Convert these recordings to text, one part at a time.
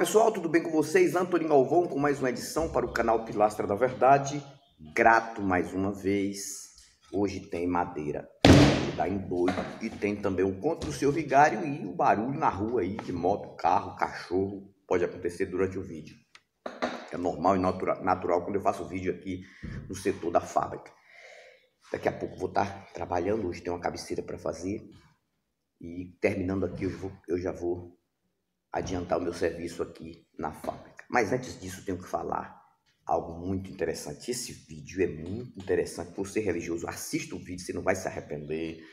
pessoal, tudo bem com vocês? Antônio Galvão com mais uma edição para o canal Pilastra da Verdade. Grato mais uma vez. Hoje tem madeira que dá em doido e tem também o conto do seu vigário e o barulho na rua aí de moto, carro, cachorro. Pode acontecer durante o vídeo. É normal e natural quando eu faço vídeo aqui no setor da fábrica. Daqui a pouco vou estar trabalhando, hoje tem uma cabeceira para fazer. E terminando aqui eu já vou adiantar o meu serviço aqui na fábrica. Mas antes disso eu tenho que falar algo muito interessante. Esse vídeo é muito interessante. Você religioso, assista o vídeo, você não vai se arrepender.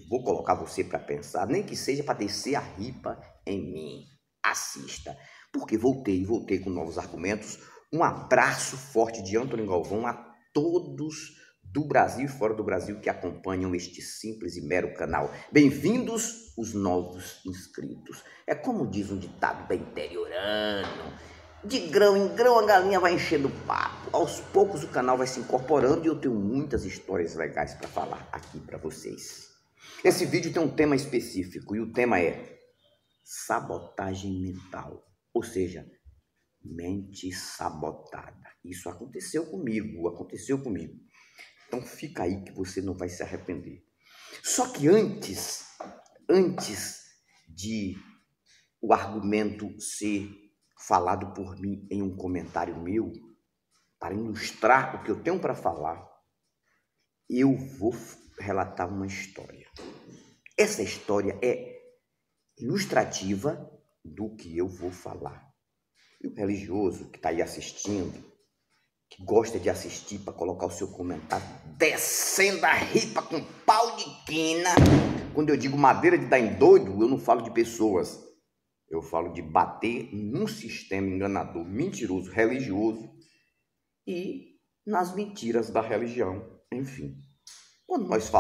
Vou colocar você para pensar, nem que seja para descer a ripa em mim. Assista, porque voltei com novos argumentos. Um abraço forte de Antônio Galvão a todos do Brasil e fora do Brasil que acompanham este simples e mero canal. Bem-vindos os novos inscritos. É como diz um ditado bem interiorano: de grão em grão a galinha vai enchendo o papo. Aos poucos o canal vai se incorporando e eu tenho muitas histórias legais para falar aqui para vocês. Esse vídeo tem um tema específico e o tema é sabotagem mental, ou seja, mente sabotada. Isso aconteceu comigo. Então fica aí que você não vai se arrepender. Só que antes de o argumento ser falado por mim em um comentário meu, para ilustrar o que eu tenho para falar, eu vou relatar uma história. Essa história é ilustrativa do que eu vou falar. E o religioso que está aí assistindo, que gosta de assistir para colocar o seu comentário, descendo a ripa com pau de quina. Quando eu digo madeira de dar em doido, eu não falo de pessoas. Eu falo de bater num sistema enganador, mentiroso, religioso e nas mentiras da religião. Enfim, quando nós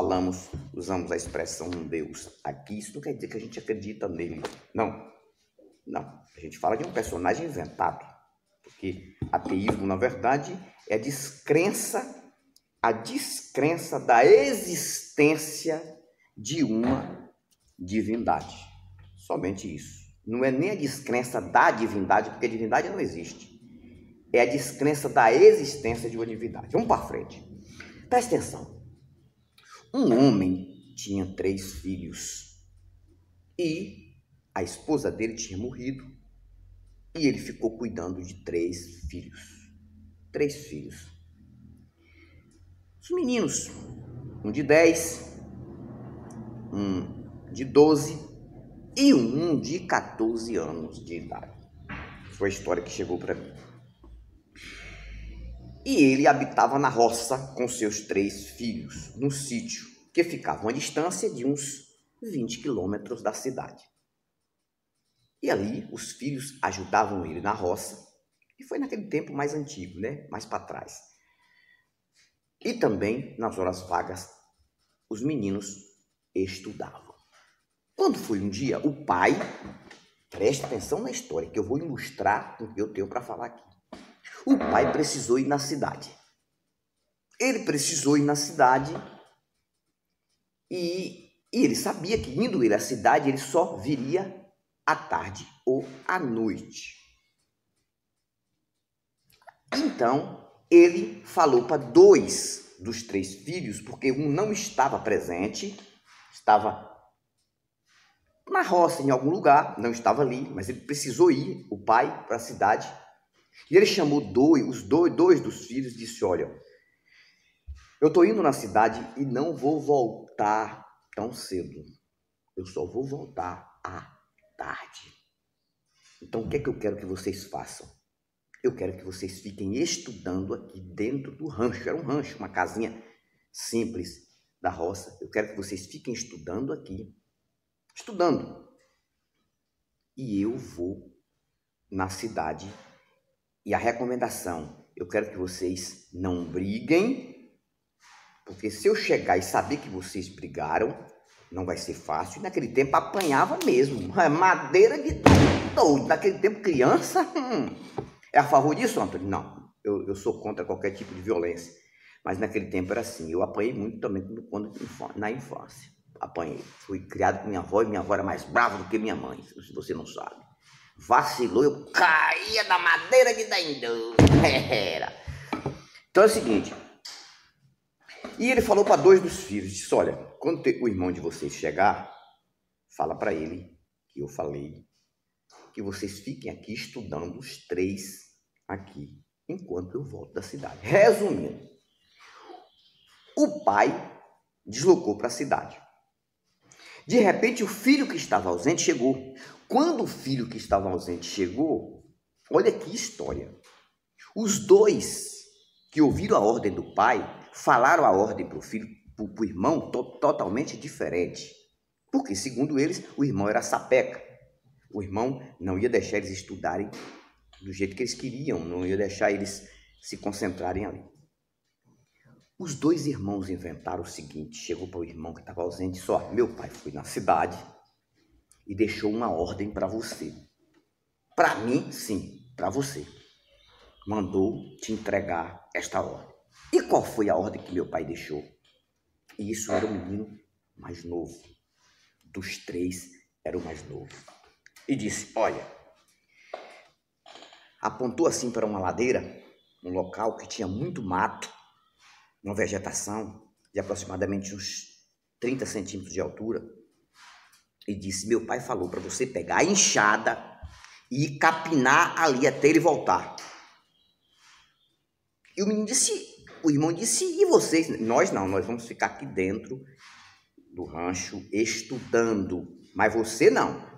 usamos a expressão um Deus aqui, isso não quer dizer que a gente acredita nele. Não. A gente fala de um personagem inventado. Porque ateísmo, na verdade, é a descrença da existência de uma divindade. Somente isso. Não é nem a descrença da divindade, porque a divindade não existe. É a descrença da existência de uma divindade. Vamos para frente. Presta atenção. Um homem tinha 3 filhos e a esposa dele tinha morrido. E ele ficou cuidando de 3 filhos. 3 filhos. Os meninos, um de 10, um de 12 e um de 14 anos de idade. Foi a história que chegou para mim. E ele habitava na roça com seus 3 filhos, num sítio que ficava a uma distância de uns 20 quilômetros da cidade. E ali os filhos ajudavam ele na roça, e foi naquele tempo mais antigo, né? Mais para trás. E também, nas horas vagas, os meninos estudavam. Quando foi um dia, o pai, preste atenção na história, que eu vou ilustrar o que eu tenho para falar aqui. O pai precisou ir na cidade. Ele precisou ir na cidade e ele sabia que indo ele à cidade, ele só viria à tarde ou à noite. Então, ele falou para 2 dos 3 filhos, porque um não estava presente, estava na roça, em algum lugar, não estava ali, mas ele precisou ir, o pai, para a cidade. E ele chamou os dois dos filhos e disse: olha, eu estou indo na cidade e não vou voltar tão cedo. Eu só vou voltar à tarde. Então, o que é que eu quero que vocês façam? Eu quero que vocês fiquem estudando aqui dentro do rancho. Era um rancho, uma casinha simples da roça. Eu quero que vocês fiquem estudando aqui. Estudando. E eu vou na cidade. E a recomendação, eu quero que vocês não briguem, porque se eu chegar e saber que vocês brigaram, não vai ser fácil. E naquele tempo apanhava mesmo. Madeira de doido. Naquele tempo, criança. É a favor disso, Antônio? Não. Eu sou contra qualquer tipo de violência. Mas naquele tempo era assim. Eu apanhei muito também na infância. Apanhei. Fui criado com minha avó e minha avó era mais brava do que minha mãe, se você não sabe. vacilou, eu caía da madeira de Daindu. Era. Então é o seguinte, e ele falou para 2 dos filhos, disse, olha, quando o irmão de vocês chegar, fala para ele que eu falei que vocês fiquem aqui estudando os 3 aqui, enquanto eu volto da cidade. Resumindo, o pai deslocou para a cidade. De repente, o filho que estava ausente chegou. Quando o filho que estava ausente chegou, olha que história. Os 2 que ouviram a ordem do pai, falaram a ordem para o filho, para o irmão, totalmente diferente. Porque, segundo eles, o irmão era sapeca. O irmão não ia deixar eles estudarem do jeito que eles queriam, não ia deixar eles se concentrarem ali. Os 2 irmãos inventaram o seguinte, chegou para o irmão que estava ausente e disse, ó, meu pai foi na cidade e deixou uma ordem para você. Para mim, sim, para você. Mandou te entregar esta ordem. E qual foi a ordem que meu pai deixou? E isso era o menino mais novo. Dos 3, era o mais novo. E disse, olha, apontou assim para uma ladeira, um local que tinha muito mato, uma vegetação de aproximadamente uns 30 centímetros de altura, e disse, meu pai falou para você pegar a enxada e capinar ali até ele voltar. E o menino disse, o irmão disse, e vocês? Nós não, nós vamos ficar aqui dentro do rancho estudando, mas você não.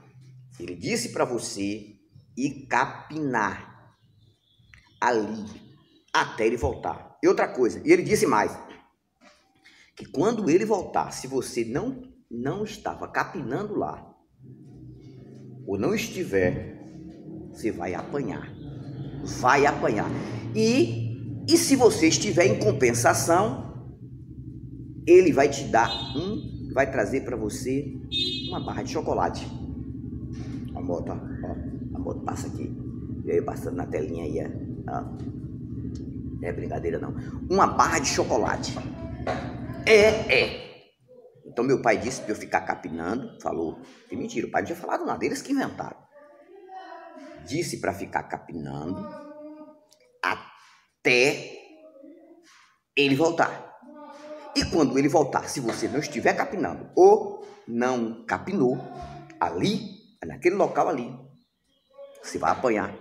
Ele disse para você ir capinar ali até ele voltar. E outra coisa, e ele disse mais, que quando ele voltar, se você não estava capinando lá, ou não estiver, você vai apanhar. Vai apanhar. E se você estiver em compensação, ele vai te dar vai trazer para você uma barra de chocolate. A moto, ó, a moto passa aqui. E aí passando na telinha aí, ó. Não é brincadeira não. Uma barra de chocolate. Então meu pai disse para eu ficar capinando, falou, que mentira, o pai não tinha falado nada, eles que inventaram. Disse para ficar capinando até ele voltar. E quando ele voltar, se você não estiver capinando ou não capinou ali, naquele local ali, você vai apanhar.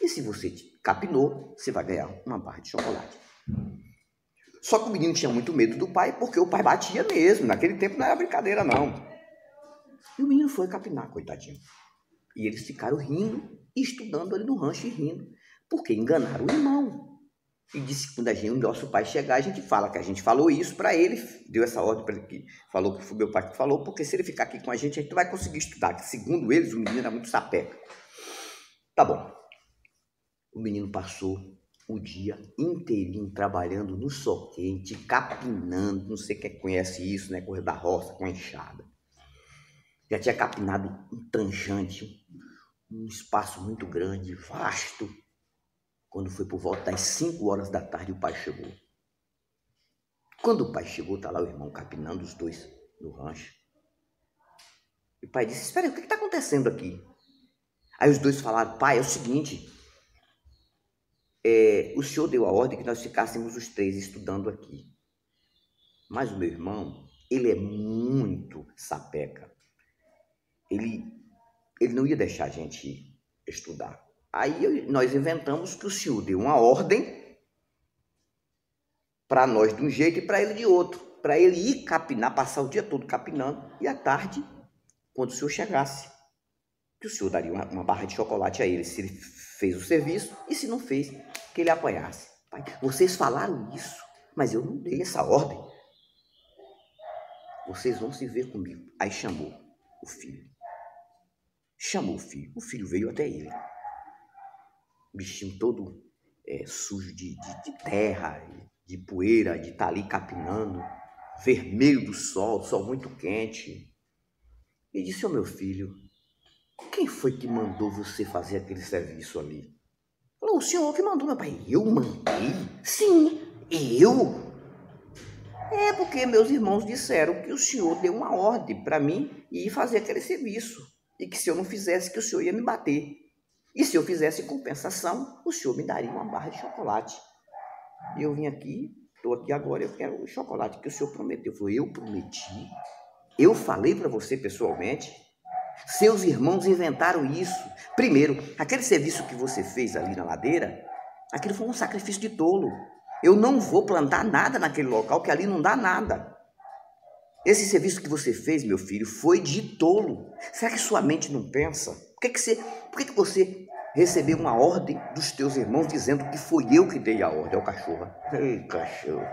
E se você capinou, você vai ganhar uma barra de chocolate. Só que o menino tinha muito medo do pai, porque o pai batia mesmo. Naquele tempo não era brincadeira, não. E o menino foi capinar, coitadinho. E eles ficaram rindo e estudando ali no rancho e rindo, porque enganaram o irmão. E disse que quando o nosso pai chegar, a gente fala que a gente falou isso para ele, deu essa ordem para ele, que falou que foi meu pai que falou, porque se ele ficar aqui com a gente não vai conseguir estudar, que segundo eles, o menino era muito sapeca. Tá bom. O menino passou o dia inteirinho trabalhando no sol quente, capinando, não sei quem conhece isso, né? Coisa da roça, com enxada. Já tinha capinado um tanjante, um espaço muito grande, vasto. Quando foi por volta das 5 horas da tarde, o pai chegou. Quando o pai chegou, tá lá o irmão capinando, os 2 no rancho. E o pai disse, espera aí, o que está acontecendo aqui? Aí os 2 falaram, pai, é o seguinte, o senhor deu a ordem que nós ficássemos os 3 estudando aqui. Mas o meu irmão, ele é muito sapeca. Ele não ia deixar a gente estudar. Aí nós inventamos que o senhor deu uma ordem para nós de um jeito e para ele de outro. Para ele ir capinar, passar o dia todo capinando. E à tarde, quando o senhor chegasse, que o senhor daria uma barra de chocolate a ele, se ele fez o serviço, e se não fez, que ele apanhasse. Pai, vocês falaram isso, mas eu não dei essa ordem. Vocês vão se ver comigo. Aí chamou o filho. Chamou o filho. O filho veio até ele. O bichinho todo sujo de terra, de poeira, de estar ali capinando, vermelho do sol muito quente. E disse, ô meu filho, quem foi que mandou você fazer aquele serviço ali? Falou, o senhor que mandou, meu pai. Eu mandei? Sim, eu. Porque meus irmãos disseram que o senhor deu uma ordem para mim ir fazer aquele serviço. E que se eu não fizesse, que o senhor ia me bater. E se eu fizesse em compensação, o senhor me daria uma barra de chocolate. E eu vim aqui, estou aqui agora, eu quero o chocolate que o senhor prometeu. Eu falei, eu prometi? Eu falei para você pessoalmente? Seus irmãos inventaram isso. Primeiro, aquele serviço que você fez ali na ladeira, aquilo foi um sacrifício de tolo. Eu não vou plantar nada naquele local, que ali não dá nada. Esse serviço que você fez, meu filho, foi de tolo. Será que sua mente não pensa? Por que você recebeu uma ordem dos teus irmãos dizendo que foi eu que dei a ordem ao cachorro? Ei, cachorro.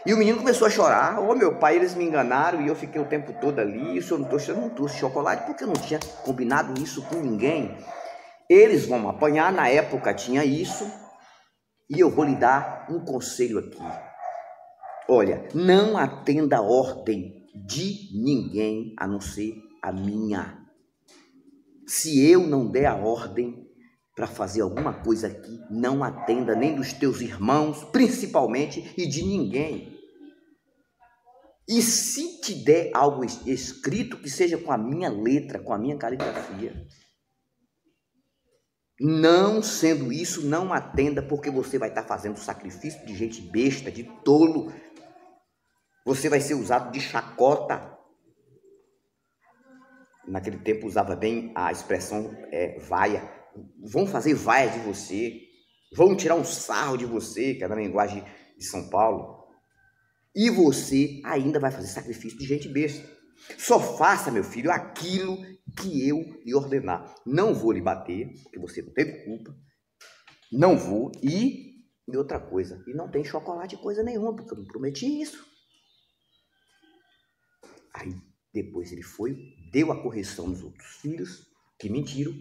E o menino começou a chorar. Ô, meu pai, eles me enganaram e eu fiquei o tempo todo ali. O senhor não trouxe chocolate porque eu não tinha combinado isso com ninguém. Eles vão apanhar, na época tinha isso. E eu vou lhe dar um conselho aqui. Olha, não atenda a ordem de ninguém a não ser a minha. Se eu não der a ordem para fazer alguma coisa aqui, não atenda nem dos teus irmãos, principalmente, e de ninguém. E se te der algo escrito, que seja com a minha letra, com a minha caligrafia. Não sendo isso, não atenda, porque você vai estar fazendo sacrifício de gente besta, de tolo. Você vai ser usado de chacota. Naquele tempo usava bem a expressão vaia. Vão fazer vaia de você. Vão tirar um sarro de você, que é na linguagem de São Paulo. E você ainda vai fazer sacrifício de gente besta. Só faça, meu filho, aquilo que eu lhe ordenar. Não vou lhe bater, porque você não teve culpa. Não vou. E outra coisa, e não tem chocolate coisa nenhuma, porque eu não prometi isso. Aí depois ele foi, deu a correção nos outros filhos, que mentiram.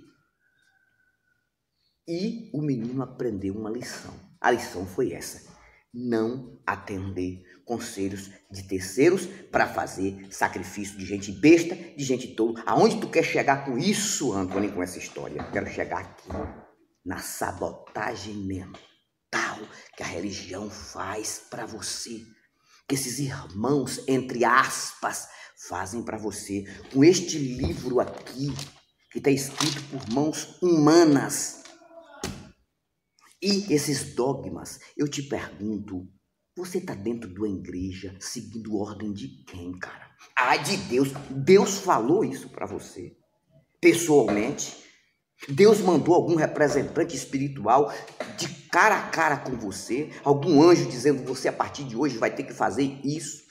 E o menino aprendeu uma lição. A lição foi essa: não atender conselhos de terceiros para fazer sacrifício de gente besta, de gente tola. Aonde tu quer chegar com isso, Antônio, com essa história? Eu quero chegar aqui, na sabotagem mental que a religião faz para você. Que esses irmãos, entre aspas, fazem para você. Com este livro aqui, que está escrito por mãos humanas. E esses dogmas, eu te pergunto, você está dentro de uma igreja seguindo ordem de quem, cara? Ah, de Deus. Deus falou isso para você, pessoalmente. Deus mandou algum representante espiritual de cara a cara com você, algum anjo dizendo, você a partir de hoje vai ter que fazer isso.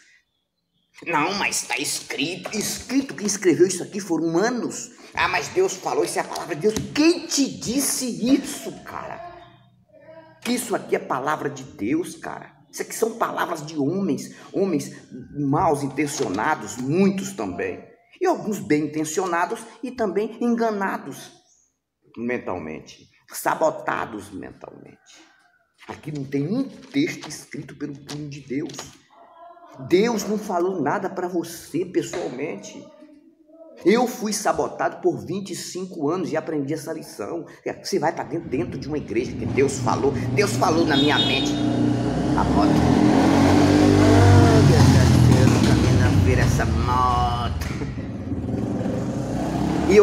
Não, mas está escrito. Escrito, quem escreveu isso aqui foram humanos. Ah, mas Deus falou, isso é a palavra de Deus. Quem te disse isso, cara? Que isso aqui é palavra de Deus, cara. Isso aqui são palavras de homens mal intencionados, muitos também. E alguns bem intencionados e também enganados mentalmente, sabotados mentalmente. Aqui não tem um texto escrito pelo punho de Deus. Deus não falou nada para você pessoalmente. Eu fui sabotado por 25 anos e aprendi essa lição. Você vai para dentro de uma igreja que Deus falou na minha mente. A moto. Eu caminho na feira essa moto. E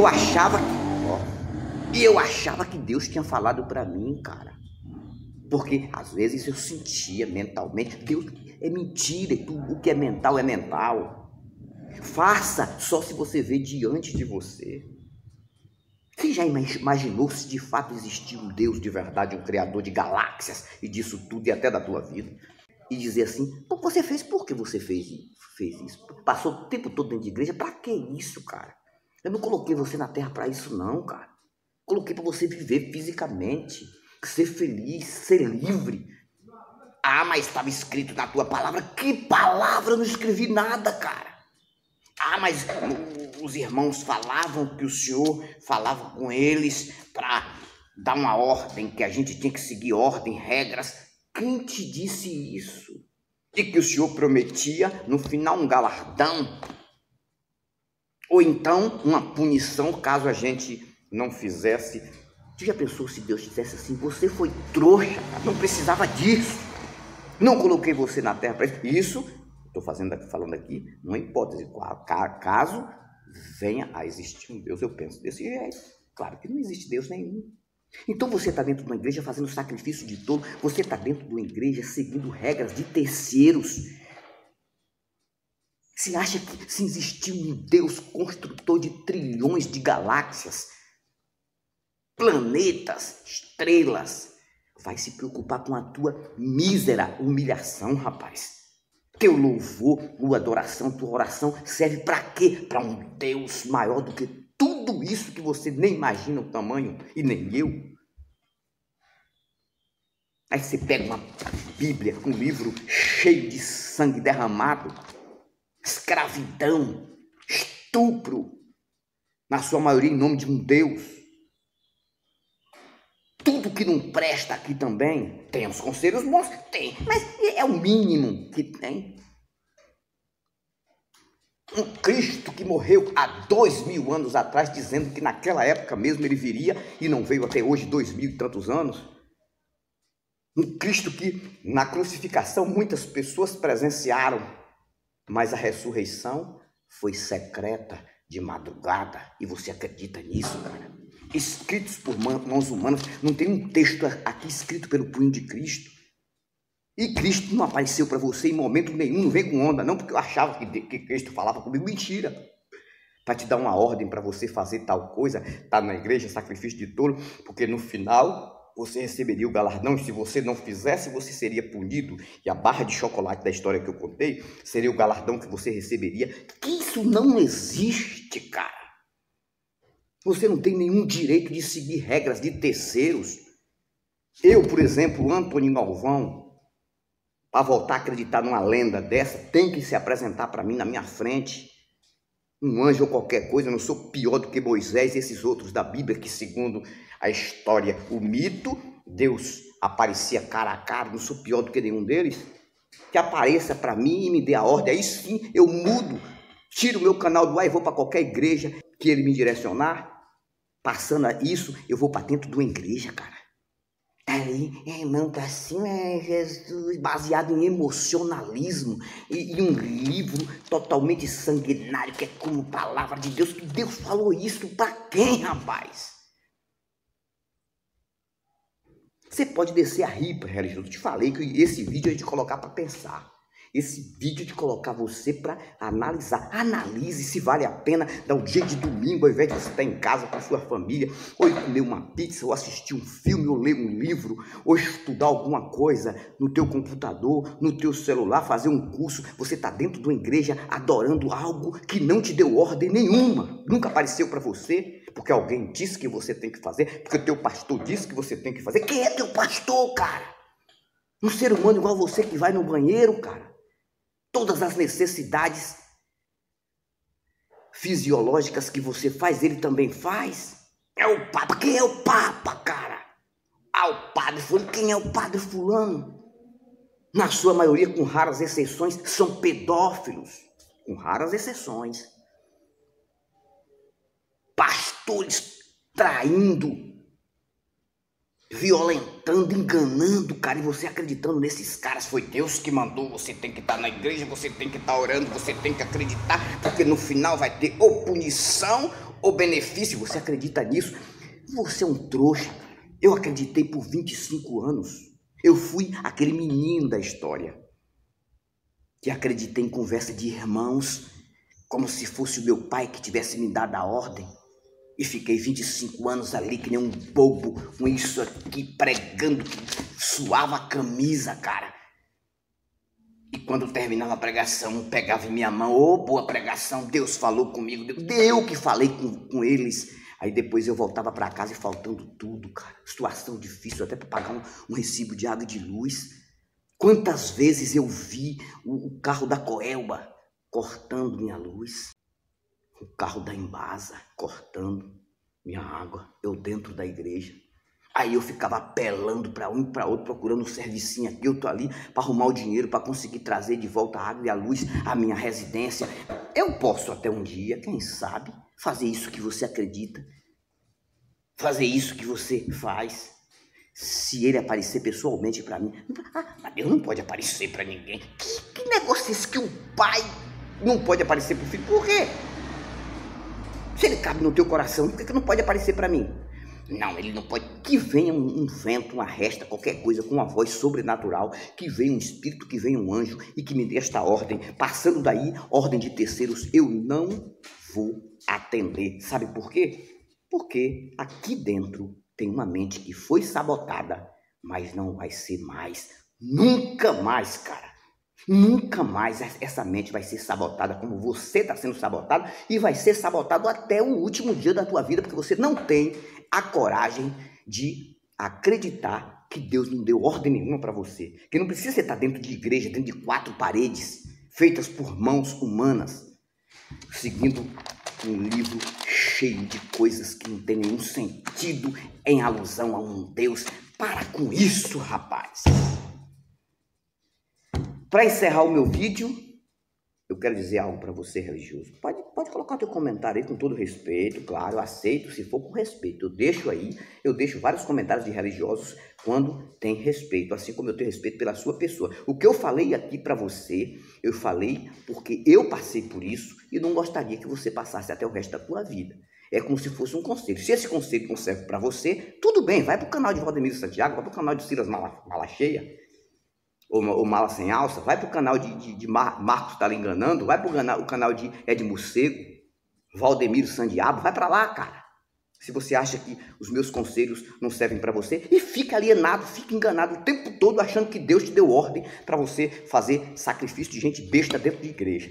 eu achava que Deus tinha falado para mim, cara. Porque às vezes eu sentia mentalmente, Deus é mentira, tudo o que é mental é mental. Faça só se você vê diante de você. Você já imaginou se de fato existia um Deus de verdade, um criador de galáxias e disso tudo e até da tua vida? E dizer assim, você fez por que você fez isso? Passou o tempo todo dentro de igreja, pra que isso, cara? Eu não coloquei você na terra para isso não, cara. Coloquei para você viver fisicamente, ser feliz, ser livre. Ah, mas estava escrito na tua palavra. Que palavra? Eu não escrevi nada, cara. Ah, mas os irmãos falavam que o Senhor falava com eles para dar uma ordem, que a gente tinha que seguir ordem, regras. Quem te disse isso? E que o Senhor prometia no final um galardão, ou então uma punição caso a gente não fizesse. Tu já pensou se Deus dissesse assim, você foi trouxa, não precisava disso, não coloquei você na terra para isso? Estou falando aqui numa hipótese, caso venha a existir um Deus, eu penso desse jeito. Claro que não existe Deus nenhum. Então você está dentro de uma igreja fazendo sacrifício de tolo, você está dentro de uma igreja seguindo regras de terceiros. Você acha que se existir um Deus construtor de trilhões de galáxias, planetas, estrelas, vai se preocupar com a tua mísera humilhação, rapaz? Teu louvor, tua adoração, tua oração serve para quê? Para um Deus maior do que tudo isso que você nem imagina o tamanho, e nem eu. Aí você pega uma Bíblia, um livro cheio de sangue derramado, escravidão, estupro, na sua maioria em nome de um Deus. Tudo que não presta aqui também, tem os conselhos bons, tem, mas é o mínimo que tem. Um Cristo que morreu há 2000 anos atrás, dizendo que naquela época mesmo ele viria e não veio até hoje 2000 e tantos anos. Um Cristo que na crucificação muitas pessoas presenciaram, mas a ressurreição foi secreta, de madrugada, e você acredita nisso, cara? Escritos por mãos humanas, não tem um texto aqui escrito pelo punho de Cristo. E Cristo não apareceu para você em momento nenhum, não vem com onda, não, porque eu achava que Cristo falava comigo. Mentira. Para te dar uma ordem para você fazer tal coisa, tá na igreja, sacrifício de tolo, porque no final você receberia o galardão, e se você não fizesse, você seria punido. E a barra de chocolate da história que eu contei seria o galardão que você receberia. Que isso não existe, cara. Você não tem nenhum direito de seguir regras de terceiros. Eu, por exemplo, Antônio Galvão, para voltar a acreditar numa lenda dessa, tem que se apresentar para mim na minha frente. Um anjo ou qualquer coisa, eu não sou pior do que Moisés e esses outros da Bíblia, que segundo a história, o mito, Deus aparecia cara a cara, não sou pior do que nenhum deles. Que apareça para mim e me dê a ordem, aí sim eu mudo, tiro o meu canal do ar e vou para qualquer igreja que ele me direcionar. Passando isso, eu vou para dentro de uma igreja, cara. Aí, irmão, pra cima é Jesus, baseado em emocionalismo e um livro totalmente sanguinário, que é como palavra de Deus. Que Deus falou isso pra quem, rapaz? Você pode descer a ripa, religioso. Eu te falei que esse vídeo é de colocar para pensar. Esse vídeo é de colocar você para analisar. Analise se vale a pena dar um dia de domingo, ao invés de você estar em casa com a sua família, ou ir comer uma pizza, ou assistir um filme, ou ler um livro, ou estudar alguma coisa no teu computador, no teu celular, fazer um curso. Você está dentro de uma igreja adorando algo que não te deu ordem nenhuma. Nunca apareceu para você, porque alguém disse que você tem que fazer, porque o teu pastor disse que você tem que fazer. Quem é teu pastor, cara? Um ser humano igual você que vai no banheiro, cara. Todas as necessidades fisiológicas que você faz, ele também faz. É o Papa. Quem é o Papa, cara? Ah, o Padre Fulano. Quem é o Padre Fulano? Na sua maioria, com raras exceções, são pedófilos. Com raras exceções. Pastores traindo, violentando, enganando, cara, e você acreditando nesses caras. Foi Deus que mandou, você tem que estar na igreja, você tem que estar orando, você tem que acreditar, porque no final vai ter ou punição ou benefício. Você acredita nisso? Você é um trouxa. Eu acreditei por 25 anos. Eu fui aquele menino da história que acreditei em conversa de irmãos, como se fosse o meu pai que tivesse me dado a ordem. E fiquei 25 anos ali que nem um bobo, com isso aqui, pregando, que suava a camisa, cara. E quando terminava a pregação, pegava em minha mão, ô, boa pregação, Deus falou comigo, eu que falei com eles. Aí depois eu voltava para casa e faltando tudo, cara. Situação difícil, até para pagar um recibo de água e de luz. Quantas vezes eu vi o carro da Coelba cortando minha luz. O carro da Embasa cortando minha água, eu dentro da igreja. Aí eu ficava apelando para um e para outro, procurando um servicinho aqui, eu tô ali para arrumar o dinheiro, para conseguir trazer de volta a água e a luz à minha residência. Eu posso até um dia, quem sabe, fazer isso que você acredita, fazer isso que você faz, se ele aparecer pessoalmente para mim. Mas Deus não pode aparecer para ninguém. Que negócio é esse que o pai não pode aparecer para o filho? Por quê? Se ele cabe no teu coração, por que não pode aparecer para mim? Não, ele não pode. Que venha um vento, uma resta, qualquer coisa com uma voz sobrenatural, que venha um espírito, que venha um anjo e que me dê esta ordem. Passando daí, ordem de terceiros, eu não vou atender. Sabe por quê? Porque aqui dentro tem uma mente que foi sabotada, mas não vai ser mais. Nunca mais, cara. Nunca mais essa mente vai ser sabotada como você está sendo sabotado e vai ser sabotado até o último dia da tua vida, porque você não tem a coragem de acreditar que Deus não deu ordem nenhuma para você. Que não precisa você estar dentro de igreja, dentro de 4 paredes, feitas por mãos humanas, seguindo um livro cheio de coisas que não tem nenhum sentido em alusão a um Deus. Para com isso, rapaz! Para encerrar o meu vídeo, eu quero dizer algo para você, religioso. Pode colocar o teu comentário aí com todo respeito, claro, eu aceito se for com respeito. Eu deixo vários comentários de religiosos quando tem respeito, assim como eu tenho respeito pela sua pessoa. O que eu falei aqui para você, eu falei porque eu passei por isso e não gostaria que você passasse até o resto da tua vida. É como se fosse um conselho. Se esse conselho não serve para você, tudo bem, vai para o canal de Valdemiro Santiago, vai para o canal de Silas Malacheia, ou Mala Sem Alça, vai para o canal de Marcos Está Lhe Enganando, vai para o canal de Ed Morcego, Valdemiro Sandiabo, vai para lá, cara. Se você acha que os meus conselhos não servem para você, e fica alienado, fica enganado o tempo todo achando que Deus te deu ordem para você fazer sacrifício de gente besta dentro de igreja.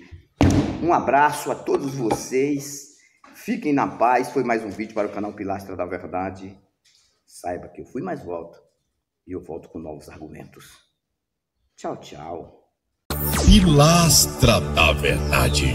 Um abraço a todos vocês, fiquem na paz, foi mais um vídeo para o canal Pilastra da Verdade. Saiba que eu fui, mas volto, e eu volto com novos argumentos. Tchau, tchau. Pilastra da Verdade.